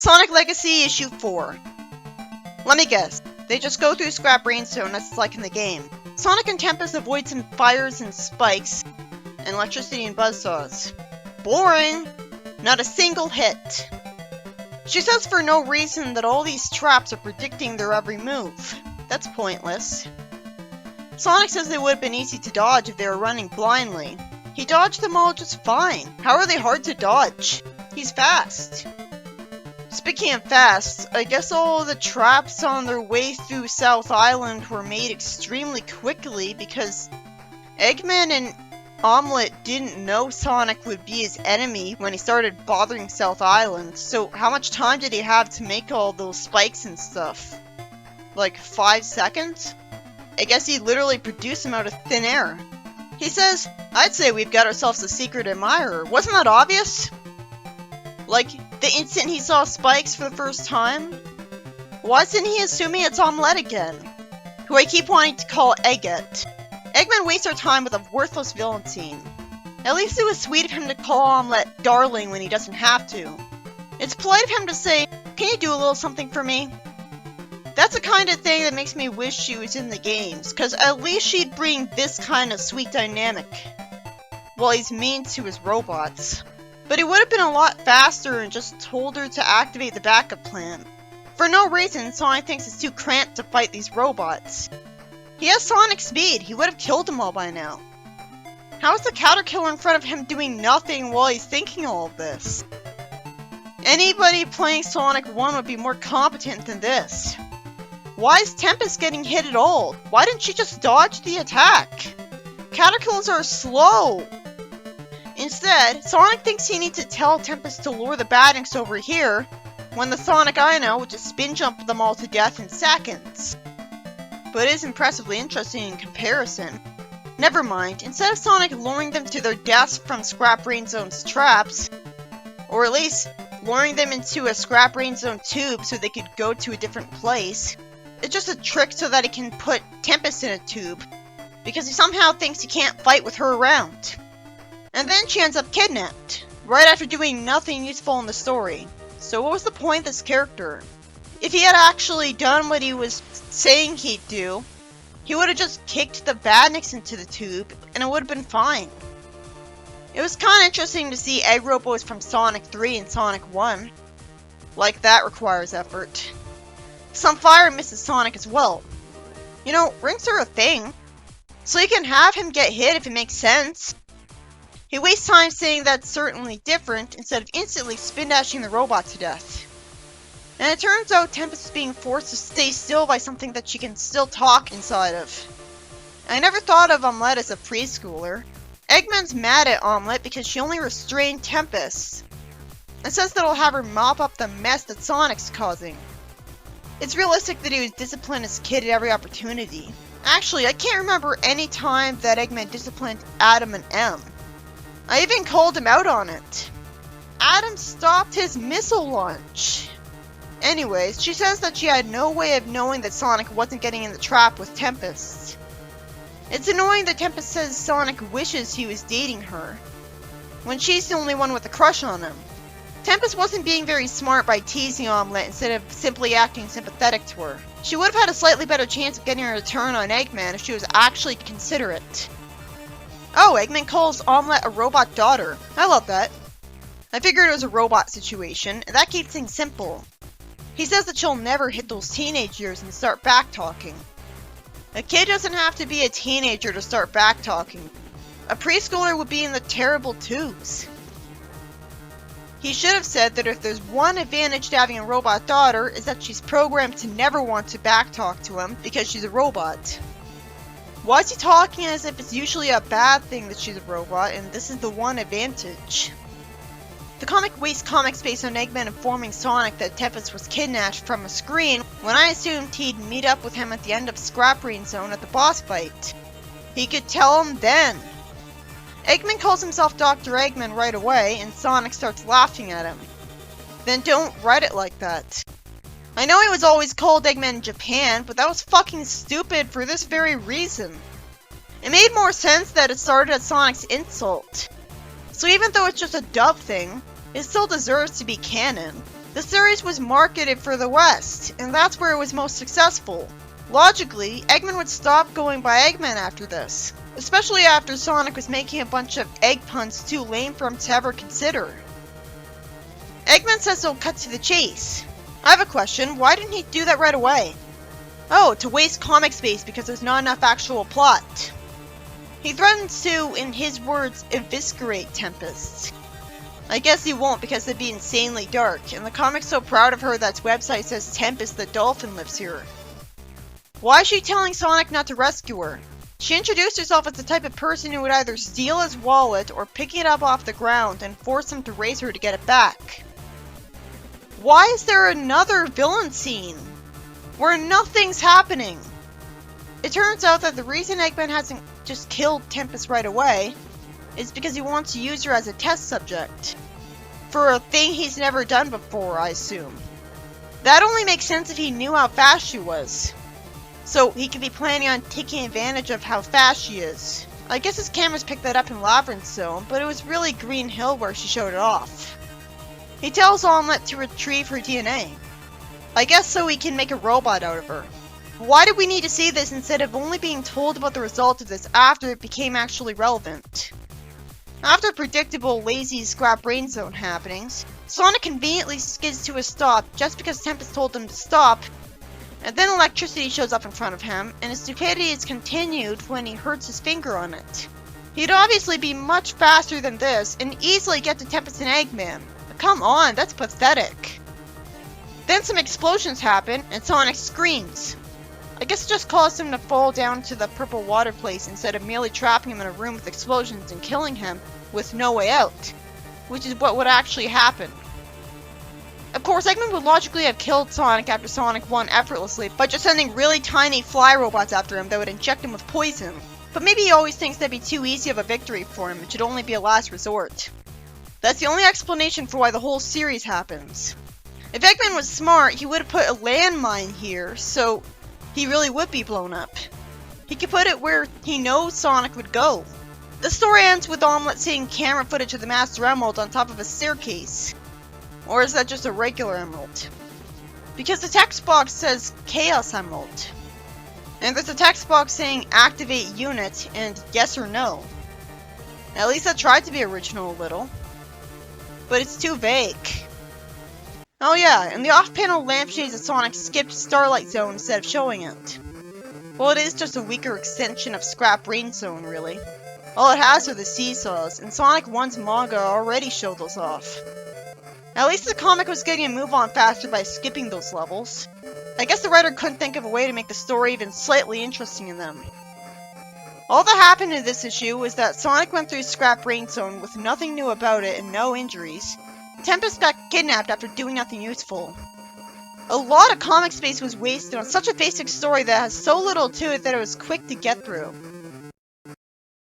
Sonic Legacy Issue 4. Let me guess, they just go through Scrap Rainstone as it's like in the game. Sonic and Tempest avoid some fires and spikes, and electricity and buzzsaws. Boring! Not a single hit. She says for no reason that all these traps are predicting their every move. That's pointless. Sonic says they would have been easy to dodge if they were running blindly. He dodged them all just fine. How are they hard to dodge? He's fast. Speaking of fast, I guess all the traps on their way through South Island were made extremely quickly because Eggman and Omelette didn't know Sonic would be his enemy when he started bothering South Island, so how much time did he have to make all those spikes and stuff? Like 5 seconds? I guess he literally produced them out of thin air. He says, "I'd say we've got ourselves a secret admirer. Wasn't that obvious?" Like, the instant he saw spikes for the first time? Why isn't he assuming it's Omelette again? Who I keep wanting to call Eggette. Eggman wastes our time with a worthless villain scene. At least it was sweet of him to call Omelette darling when he doesn't have to. It's polite of him to say, "Can you do a little something for me?" That's the kind of thing that makes me wish she was in the games, cause at least she'd bring this kind of sweet dynamic. While he's mean to his robots. But he would have been a lot faster and just told her to activate the backup plan. For no reason, Sonic thinks it's too cramped to fight these robots. He has Sonic speed, he would have killed them all by now. How is the Caterpillar in front of him doing nothing while he's thinking all of this? Anybody playing Sonic 1 would be more competent than this. Why is Tempest getting hit at all? Why didn't she just dodge the attack? Caterpillars are slow! Instead, Sonic thinks he needs to tell Tempest to lure the badniks over here, when the Sonic I know would just spin jump them all to death in seconds. But it is impressively interesting in comparison. Never mind, instead of Sonic luring them to their deaths from Scrap Rain Zone's traps, or at least luring them into a Scrap Rain Zone tube so they could go to a different place, it's just a trick so that he can put Tempest in a tube, because he somehow thinks he can't fight with her around. And then she ends up kidnapped, right after doing nothing useful in the story. So what was the point of this character? If he had actually done what he was saying he'd do, he would have just kicked the badniks into the tube, and it would have been fine. It was kinda interesting to see Egg Robos from Sonic 3 and Sonic 1. Like, that requires effort. Some fire misses Sonic as well. You know, rings are a thing. So you can have him get hit if it makes sense. He wastes time saying that's certainly different instead of instantly spin-dashing the robot to death. And it turns out Tempest is being forced to stay still by something that she can still talk inside of. I never thought of Omelette as a preschooler. Eggman's mad at Omelette because she only restrained Tempest. And says that he'll have her mop up the mess that Sonic's causing. It's realistic that he would discipline his kid at every opportunity. Actually, I can't remember any time that Eggman disciplined Adam and M. I even called him out on it. Adam stopped his missile launch. Anyways, she says that she had no way of knowing that Sonic wasn't getting in the trap with Tempest. It's annoying that Tempest says Sonic wishes he was dating her, when she's the only one with a crush on him. Tempest wasn't being very smart by teasing Omelette instead of simply acting sympathetic to her. She would have had a slightly better chance of getting a return on Eggman if she was actually considerate. Oh, Eggman calls Omelette a robot daughter. I love that. I figured it was a robot situation, and that keeps things simple. He says that she'll never hit those teenage years and start backtalking. A kid doesn't have to be a teenager to start backtalking. A preschooler would be in the terrible tubes. He should have said that if there's one advantage to having a robot daughter, is that she's programmed to never want to backtalk to him because she's a robot. Why is he talking as if it's usually a bad thing that she's a robot and this is the one advantage? The comic wastes comic space on Eggman informing Sonic that Tempest was kidnapped from a screen when I assumed he'd meet up with him at the end of Scrap Rain Zone at the boss fight. He could tell him then. Eggman calls himself Dr. Eggman right away and Sonic starts laughing at him. Then don't write it like that. I know he was always called Eggman in Japan, but that was fucking stupid for this very reason. It made more sense that it started as Sonic's insult. So even though it's just a dub thing, it still deserves to be canon. The series was marketed for the West, and that's where it was most successful. Logically, Eggman would stop going by Eggman after this, especially after Sonic was making a bunch of egg puns too lame for him to ever consider. Eggman says he'll cut to the chase. I have a question, why didn't he do that right away? Oh, to waste comic space because there's not enough actual plot. He threatens to, in his words, eviscerate Tempest. I guess he won't because it'd be insanely dark, and the comic's so proud of her that its website says Tempest the dolphin lives here. Why is she telling Sonic not to rescue her? She introduced herself as the type of person who would either steal his wallet or pick it up off the ground and force him to race her to get it back. Why is there another villain scene where nothing's happening? It turns out that the reason Eggman hasn't just killed Tempest right away is because he wants to use her as a test subject. For a thing he's never done before, I assume. That only makes sense if he knew how fast she was. So he could be planning on taking advantage of how fast she is. I guess his cameras picked that up in Labyrinth Zone, but it was really Green Hill where she showed it off. He tells Omelette to retrieve her DNA. I guess so he can make a robot out of her. Why did we need to see this instead of only being told about the result of this after it became actually relevant? After predictable, lazy Scrap Brain Zone happenings, Sonic conveniently skids to a stop just because Tempest told him to stop, and then electricity shows up in front of him, and his stupidity is continued when he hurts his finger on it. He'd obviously be much faster than this, and easily get to Tempest and Eggman. But come on, that's pathetic. Then some explosions happen, and Sonic screams. I guess it just caused him to fall down to the purple water place instead of merely trapping him in a room with explosions and killing him with no way out, which is what would actually happen. Of course, Eggman would logically have killed Sonic after Sonic won effortlessly by just sending really tiny fly robots after him that would inject him with poison. But maybe he always thinks that'd be too easy of a victory for him, it should only be a last resort. That's the only explanation for why the whole series happens. If Eggman was smart, he would have put a landmine here, so he really would be blown up. He could put it where he knows Sonic would go. The story ends with Omelette seeing camera footage of the Master Emerald on top of a staircase. Or is that just a regular emerald? Because the text box says Chaos Emerald. And there's a text box saying activate unit and yes or no. At least I tried to be original a little. But it's too vague. Oh yeah, and the off-panel lampshades of Sonic skipped Starlight Zone instead of showing it. Well, it is just a weaker extension of Scrap Brain Zone, really. All it has are the seesaws, and Sonic 1's manga already showed those off. At least the comic was getting a move on faster by skipping those levels. I guess the writer couldn't think of a way to make the story even slightly interesting in them. All that happened in this issue was that Sonic went through Scrap Brain Zone with nothing new about it and no injuries. Tempest got kidnapped after doing nothing useful. A lot of comic space was wasted on such a basic story that has so little to it that it was quick to get through.